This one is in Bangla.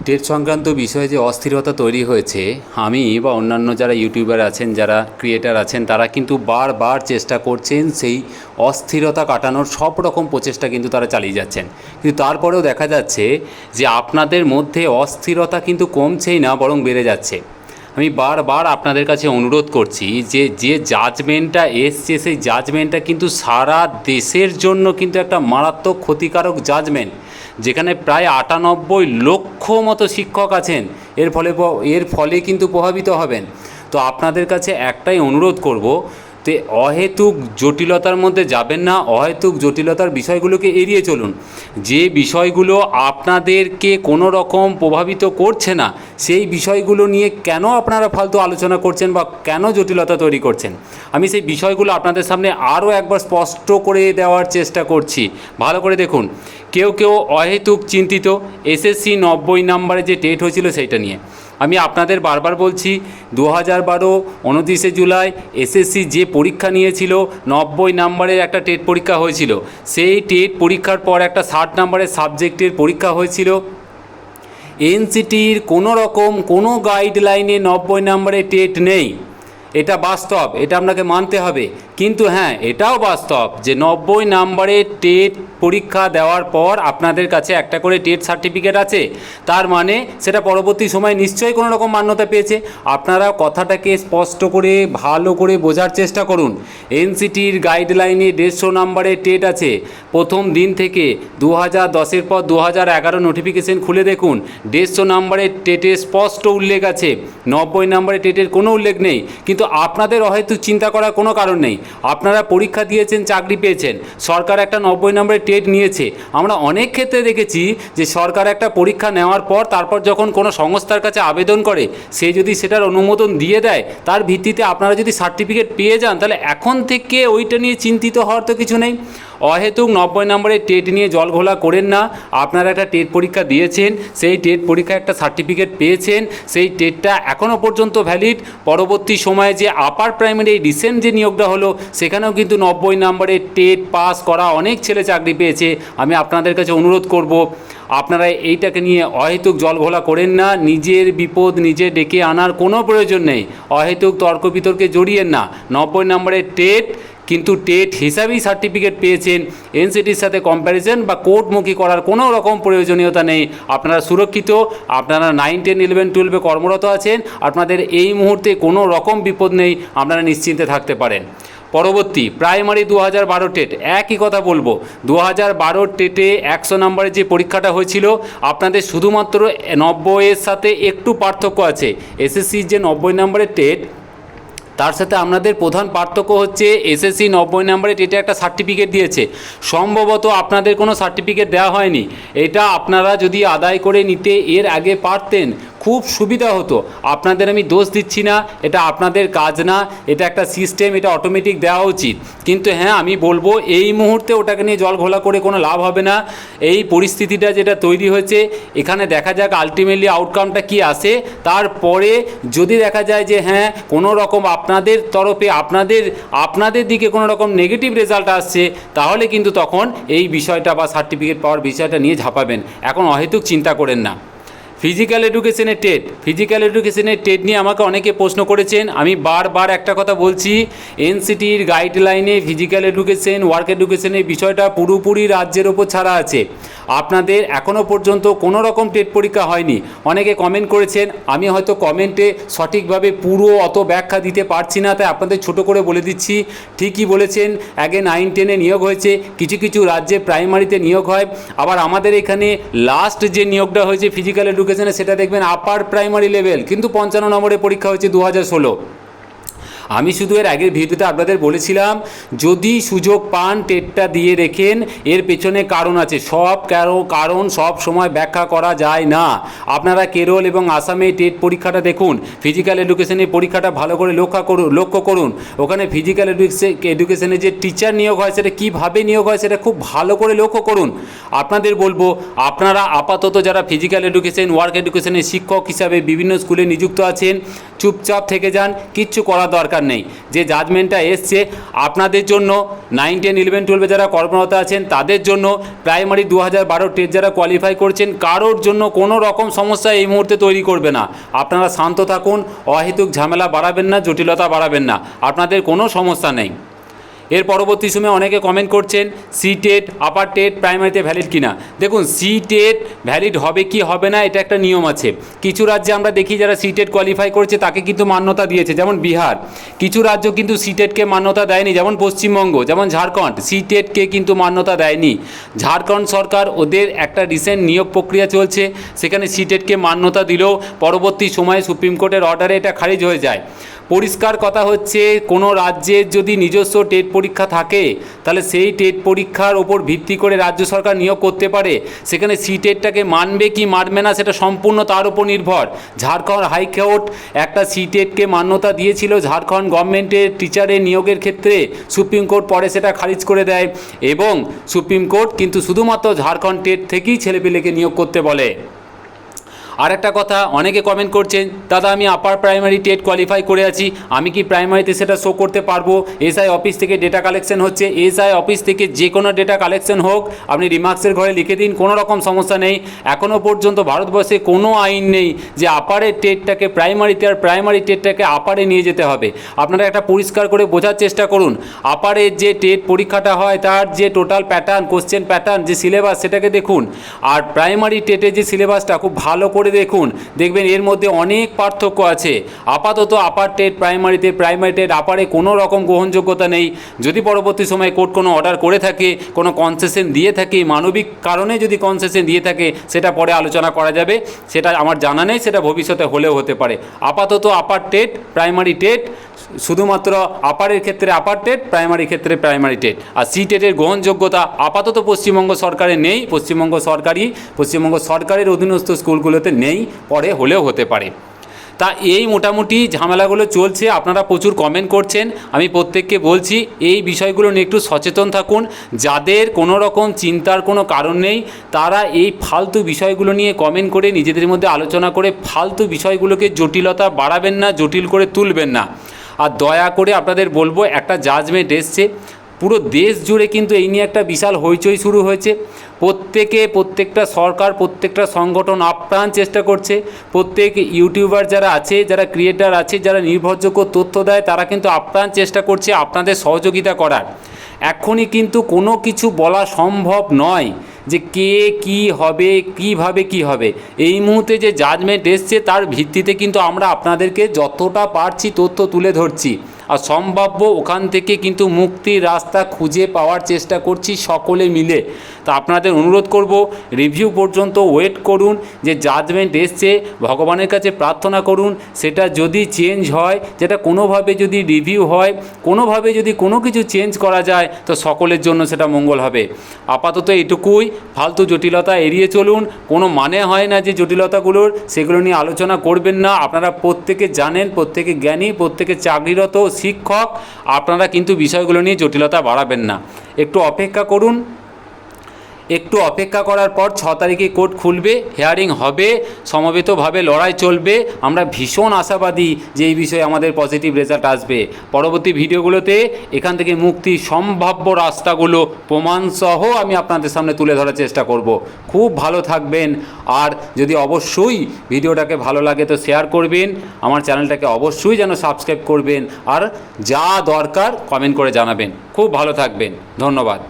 টেট সংক্রান্ত বিষয়ে যে অস্থিরতা তৈরি হয়েছে, আমি বা অন্যান্য যারা ইউটিউবার আছেন, যারা ক্রিয়েটার আছেন, তারা কিন্তু বারবার চেষ্টা করছেন সেই অস্থিরতা কাটানোর সব রকম প্রচেষ্টা কিন্তু তারা চালিয়ে যাচ্ছেন। কিন্তু তারপরেও দেখা যাচ্ছে যে আপনাদের মধ্যে অস্থিরতা কিন্তু কমছেই না, বরং বেড়ে যাচ্ছে। আমি বারবার আপনাদের কাছে অনুরোধ করছি যে জাজমেন্টটা এসছে, সেই জাজমেন্টটা কিন্তু সারা দেশের জন্য কিন্তু একটা মারাত্মক ক্ষতিকারক জাজমেন্ট, যেখানে প্রায় ৯৮ লক্ষ মতো শিক্ষক আছেন এর ফলে কিন্তু প্রভাবিত হবেন। তো আপনাদের কাছে একটাই অনুরোধ করব, তে অহেতুক জটিলতার মধ্যে যাবেন না, অহেতুক জটিলতার বিষয়গুলোকে এড়িয়ে চলুন। যে বিষয়গুলো আপনাদেরকে কোনো রকম প্রভাবিত করছে না, সেই বিষয়গুলো নিয়ে কেন আপনারা ফালতু আলোচনা করছেন বা কেন জটিলতা তৈরি করছেন, আমি সেই বিষয়গুলো আপনাদের সামনে আরও একবার স্পষ্ট করে দেওয়ার চেষ্টা করছি। ভালো করে দেখুন। কেউ অহেতুক চিন্তিত এসএসসি ৯০ নম্বরে যে টেট হয়েছিল সেইটা নিয়ে। আমি আপনাদের বারবার বলছি, 2012 29শে জুলাই এসএসসি যে পরীক্ষা নিয়েছিল, ৯০ নম্বরের একটা টেট পরীক্ষা হয়েছিল। সেই টেট পরীক্ষার পর একটা 60 নম্বরের সাবজেক্টের পরীক্ষা হয়েছিল। এনসিটির কোনো গাইডলাইনে ৯০ নম্বরের টেট নেই, এটা বাস্তব, এটা আপনাকে মানতে হবে। কিন্তু হ্যাঁ, এটাও বাস্তব যে ৯০ নম্বরের টেট পরীক্ষা দেওয়ার পর আপনাদের কাছে একটা করে টেট সার্টিফিকেট আছে, তার মানে সেটা পরবর্তী সময়ে নিশ্চয়ই কোনো রকম মান্যতা পেয়েছে। আপনারা কথাটাকে স্পষ্ট করে ভালো করে বোঝার চেষ্টা করুন। এনসিটির গাইডলাইনে ১৫০ নম্বরের টেট আছে প্রথম দিন থেকে। 2010-এর পর 2011 নোটিফিকেশন খুলে দেখুন, ১৫০ নম্বরের টেটের স্পষ্ট উল্লেখ আছে, ৯০ নম্বরের টেটের কোনো উল্লেখ নেই। কিন্তু আপনাদের হয়তো চিন্তা করার কোনো কারণ নেই। আপনারা পরীক্ষা দিয়েছেন, চাকরি পেয়েছেন, সরকার একটা ৯০ নম্বরের টেট নিয়েছে। আমরা অনেক ক্ষেত্রে দেখেছি যে সরকার একটা পরীক্ষা নেওয়ার পর তারপর যখন কোনো সংস্থার কাছে আবেদন করে, সে যদি সেটার অনুমোদন দিয়ে দেয়, তার ভিত্তিতে আপনারা যদি সার্টিফিকেট পেয়ে যান, তাহলে এখন থেকে ওইটা নিয়ে চিন্তিত হওয়ার তো কিছু নেই। অহেতুক ৯০ নম্বরের টেট নিয়ে জল ঘোলা করেন না। আপনারা একটা টেট পরীক্ষা দিয়েছেন, সেই টেট পরীক্ষায় একটা সার্টিফিকেট পেয়েছেন, সেই টেটটা এখনও পর্যন্ত ভ্যালিড। পরবর্তী সময়ে যে আপার প্রাইমারি রিসেন্ট যে নিয়োগটা হলো, সেখানেও কিন্তু ৯০ নম্বরের টেট পাস করা অনেক ছেলে চাকরি পেয়েছে। আমি আপনাদের কাছে অনুরোধ করব, আপনারা এইটাকে নিয়ে অহেতুক জল ঘোলা করেন না। নিজের বিপদ নিজে ডেকে আনার কোনো প্রয়োজন নেই। অহেতুক তর্ক বিতর্কে জড়িয়েন না। ৯০ নম্বরের টেট কিন্তু টেট হিসাবেই সার্টিফিকেট পেয়েছেন, এনসিটির সাথে কম্প্যারিজন বা কোর্টমুখী করার কোনো রকম প্রয়োজনীয়তা নেই। আপনারা সুরক্ষিত, আপনারা 9, 10, 11, 12-এ কর্মরত আছেন, আপনাদের এই মুহূর্তে কোনো রকম বিপদ নেই, আপনারা নিশ্চিন্তে থাকতে পারেন। পরবর্তী প্রাইমারি 2012 টেট, একই কথা বলবো। 2012 টেটে 100 নম্বরের যে পরীক্ষাটা হয়েছিল, আপনাদের শুধুমাত্র 90-এর সাথে একটু পার্থক্য আছে। এসএসসির যে ৯০ নম্বরের টেট, তার সাথে আপনাদের প্রধান পার্থক্য হচ্ছে এসএসসি ৯০ নম্বরে টেটে একটা সার্টিফিকেট দিয়েছে। সম্ভবত আপনাদের কোনো সার্টিফিকেট দেওয়া হয়নি। এটা আপনারা যদি আদায় করে নিতে এর আগে পারতেন, খুব সুবিধা হতো। আপনাদের আমি দোষ দিচ্ছি না, এটা আপনাদের কাজ না, এটা একটা সিস্টেম, এটা অটোমেটিক দেওয়া উচিত। কিন্তু হ্যাঁ, আমি বলবো এই মুহূর্তে ওটাকে নিয়ে জল ঘোলা করে কোনো লাভ হবে না। এই পরিস্থিতিটা যেটা তৈরি হয়েছে, এখানে দেখা যাক আলটিমেটলি আউটকামটা কি আসে। তারপরে যদি দেখা যায় যে হ্যাঁ, কোনো রকম আপনাদের তরফে আপনাদের দিকে কোনো রকম নেগেটিভ রেজাল্ট আসছে, তাহলে কিন্তু তখন এই বিষয়টা বা সার্টিফিকেট পাওয়ার বিষয়টা নিয়ে ঝাঁপাবেন। এখন অহেতুক চিন্তা করেন না। ফিজিক্যাল এডুকেশনের টেট নিয়ে আমাকে অনেকে প্রশ্ন করেছেন। আমি বারবার একটা কথা বলছি, এনসিটির গাইডলাইনে ফিজিক্যাল এডুকেশন, ওয়ার্ক এডুকেশনের বিষয়টা পুরোপুরি রাজ্যের ওপর ছাড়া আছে। আপনাদের এখনও পর্যন্ত কোনো রকম টেট পরীক্ষা হয়নি। অনেকে কমেন্ট করেছেন, আমি হয়তো কমেন্টে সঠিকভাবে পুরো অত ব্যাখ্যা দিতে পারছি না, তাই আপনাদের ছোট করে বলে দিচ্ছি। ঠিকই বলেছেন, আগে 9, 10-এ নিয়োগ হয়েছে, কিছু রাজ্যে প্রাইমারিতে নিয়োগ হয়। আবার আমাদের এখানে লাস্ট যে নিয়োগটা হয়েছে ফিজিক্যাল এডুকেশনে, সেটা দেখবেন আপার প্রাইমারি লেভেল, কিন্তু 55 নম্বরের পরীক্ষা হয়েছে 2016। আমি শুধু এর আগের ভিডিওতে আপনাদের বলেছিলাম, যদি সুযোগ পান টেটটা দিয়ে রেখেন, এর পেছনে কারণ আছে। কারণ সব সময় ব্যাখ্যা করা যায় না। আপনারা কেরল এবং আসামে টেট পরীক্ষাটা দেখুন, ফিজিক্যাল এডুকেশনের পরীক্ষাটা ভালো করে লক্ষ্য করুন। ওখানে ফিজিক্যাল এডুকেশনে যে টিচার নিয়োগ হয়, সেটা কীভাবে নিয়োগ হয়, সেটা খুব ভালো করে লক্ষ্য করুন। আপনাদের বলবো, আপনারা আপাতত যারা ফিজিক্যাল এডুকেশন, ওয়ার্ক এডুকেশনের শিক্ষক হিসাবে বিভিন্ন স্কুলে নিযুক্ত আছেন, চুপচাপ থেকে যান, কিচ্ছু করার দরকার দরকার নেই। যে জাজমেন্টটা এসছে আপনাদের জন্য 9, 10, 11, 12 যারা কর্মরত আছেন তাদের জন্য, প্রাইমারি 2012 টেস্ট যারা কোয়ালিফাই করছেন কারোর জন্য কোনো রকম সমস্যা এই মুহূর্তে তৈরি করবে না। আপনারা শান্ত থাকুন, অহেতুক ঝামেলা বাড়াবেন না, জটিলতা বাড়াবেন না, আপনাদের কোনো সমস্যা নেই। এর পরবর্তী সময়ে অনেকে কমেন্ট করছেন সিটেট আপার টেট প্রাইমারিতে ভ্যালিড কিনা। দেখুন সিটেট ভ্যালিড হবে কি হবে না এটা একটা নিয়ম আছে। কিছু রাজ্যে আমরা দেখি যারা সিটেট কোয়ালিফাই করছে তাকে কিন্তু মান্যতা দিয়েছে, যেমন বিহার। কিছু রাজ্য কিন্তু সিটেটকে মান্যতা দেয়নি, যেমন পশ্চিমবঙ্গ, যেমন ঝাড়খণ্ড সিটেটকে কিন্তু মান্যতা দেয়নি। ঝাড়খণ্ড সরকার ওদের একটা রিসেন্ট নিয়োগ প্রক্রিয়া চলছে, সেখানে সিটেটকে মান্যতা দিলেও পরবর্তী সময়ে সুপ্রিম কোর্টের অর্ডারে এটা খারিজ হয়ে যায়। পরিষ্কার কথা হচ্ছে কোনো রাজ্যের যদি নিজস্ব টেট পরীক্ষা থাকে তাহলে সেই টেট পরীক্ষার ওপর ভিত্তি করে রাজ্য সরকার নিয়োগ করতে পারে। সেখানে সিটেটটাকে মানবে কি মানবে না সেটা সম্পূর্ণ তার উপর নির্ভর। ঝাড়খণ্ড হাইকোর্ট একটা সিটেটকে মান্যতা দিয়েছিল ঝাড়খণ্ড গভর্নমেন্টের টিচারের নিয়োগের ক্ষেত্রে, সুপ্রিম কোর্ট পরে সেটা খারিজ করে দেয় এবং সুপ্রিম কোর্ট কিন্তু শুধুমাত্র ঝাড়খণ্ড টেট থেকেই ছেলেপিলেকে নিয়োগ করতে বলে। আর একটা কথা, অনেকে কমেন্ট করছেন দাদা আমি আপার প্রাইমারি টেট কোয়ালিফাই করে আছি, আমি কি প্রাইমারিতে সেটা শো করতে পারবো? এসআই অফিস থেকে ডেটা কালেকশন হচ্ছে, এসআই অফিস থেকে যে কোনো ডেটা কালেকশন হোক আপনি রিমার্কসের ঘরে লিখে দিন, কোনো রকম সমস্যা নেই। এখনও পর্যন্ত ভারতবর্ষে কোনো আইন নেই যে আপারের টেটটাকে প্রাইমারিতে আর প্রাইমারি টেটটাকে আপারে নিয়ে যেতে হবে। আপনারা একটা পরিষ্কার করে বোঝার চেষ্টা করুন, আপারের যে টেট পরীক্ষাটা হয় তার যে টোটাল প্যাটার্ন, কোশ্চেন প্যাটার্ন, যে সিলেবাস সেটাকে দেখুন, আর প্রাইমারি টেটের যে সিলেবাসটা খুব ভালো করে দেখুন, দেখবেন এর মধ্যে অনেক পার্থক্য আছে। আপাতত আপার টেট প্রাইমারিতে, প্রাইমারি টেট আপারে কোনো রকম গ্রহণযোগ্যতা নেই। যদি পরবর্তী সময়ে কোর্ট কোনো অর্ডার করে থাকে, কোনো কনসেশন দিয়ে থাকে, মানবিক কারণে যদি কনসেশন দিয়ে থাকে সেটা পরে আলোচনা করা যাবে, সেটা আমার জানা নেই, সেটা ভবিষ্যতে হলেও হতে পারে। আপাতত আপার টেট প্রাইমারি টেট, শুধুমাত্র আপারের ক্ষেত্রে আপার টেট, প্রাইমারি ক্ষেত্রে প্রাইমারি টেট। আর সি টেটের গ্রহণযোগ্যতা আপাতত পশ্চিমবঙ্গ সরকারের নেই, পশ্চিমবঙ্গ সরকারের অধীনস্থ স্কুলগুলোতে নেই, পরে হলেও হতে পারে। তা এই মোটামুটি ঝামেলাগুলো চলছে, আপনারা প্রচুর কমেন্ট করছেন। আমি প্রত্যেককে বলছি এই বিষয়গুলো নিয়ে একটু সচেতন থাকুন। যাদের কোনো রকম চিন্তার কোনো কারণ নেই তারা এই ফালতু বিষয়গুলো নিয়ে কমেন্ট করে নিজেদের মধ্যে আলোচনা করে ফালতু বিষয়গুলোকে জটিলতা বাড়াবেন না, জটিল করে তুলবেন না। আর দয়া করে আপনাদের বলবো, একটা জাজমেন্ট এসছে, পুরো দেশ জুড়ে কিন্তু এই নিয়ে একটা বিশাল হইচই শুরু হয়েছে। প্রত্যেকটা সরকার, প্রত্যেকটা সংগঠন আপ্রাণ চেষ্টা করছে। প্রত্যেক ইউটিউবার যারা আছে, যারা ক্রিয়েটার আছে, যারা নির্ভরযোগ্য তথ্য দেয়, তারা কিন্তু আপ্রাণ চেষ্টা করছে আপনাদের সহযোগিতা করার। এখনই কিন্তু কোনো কিছু বলা সম্ভব নয় যে কে কী হবে, কীভাবে কী হবে। এই মুহূর্তে যে জাজমেন্ট এসছে তার ভিত্তিতে কিন্তু আমরা আপনাদেরকে যতটা পারছি তথ্য তুলে ধরছি, আর সম্ভাব্য ওখান থেকে কিন্তু মুক্তির রাস্তা খুঁজে পাওয়ার চেষ্টা করছি সকলে মিলে। তা আপনাদের অনুরোধ করব, রিভিউ পর্যন্ত ওয়েট করুন। যে জাজমেন্ট এসছে ভগবানের কাছে প্রার্থনা করুন সেটা যদি চেঞ্জ হয়, যেটা কোনোভাবে যদি রিভিউ হয়, কোনোভাবে যদি কোনো কিছু চেঞ্জ করা যায় তো সকলের জন্য সেটা মঙ্গল হবে। আপাতত এটুকুই, ফালতু জটিলতা এড়িয়ে চলুন। কোনো মানে হয় না যে জটিলতাগুলোর, সেগুলো নিয়ে আলোচনা করবেন না। আপনারা প্রত্যেকে জানেন, প্রত্যেকে জ্ঞানী, প্রত্যেকে চাকরিরত শিক্ষক, আপনারা কিন্তু বিষয়গুলো নিয়ে জটিলতা বাড়াবেন না। একটু অপেক্ষা করুন, একটু অপেক্ষা করার পর 6 তারিখে কোর্ট খুলবে, হিয়ারিং হবে, সমবেতভাবে লড়াই চলবে। আমরা ভীষণ আশাবাদী যে এই বিষয়ে আমাদের পজিটিভ রেজাল্ট আসবে। পরবর্তী ভিডিওগুলোতে এখান থেকে মুক্তির সম্ভাব্য রাস্তাগুলো প্রমাণসহ আমি আপনাদের সামনে তুলে ধরার চেষ্টা করব। খুব ভালো থাকবেন, আর যদি অবশ্যই ভিডিওটাকে ভালো লাগে তো শেয়ার করবেন, আমার চ্যানেলটাকে অবশ্যই যেন সাবস্ক্রাইব করবেন, আর যা দরকার কমেন্ট করে জানাবেন। খুব ভালো থাকবেন, ধন্যবাদ।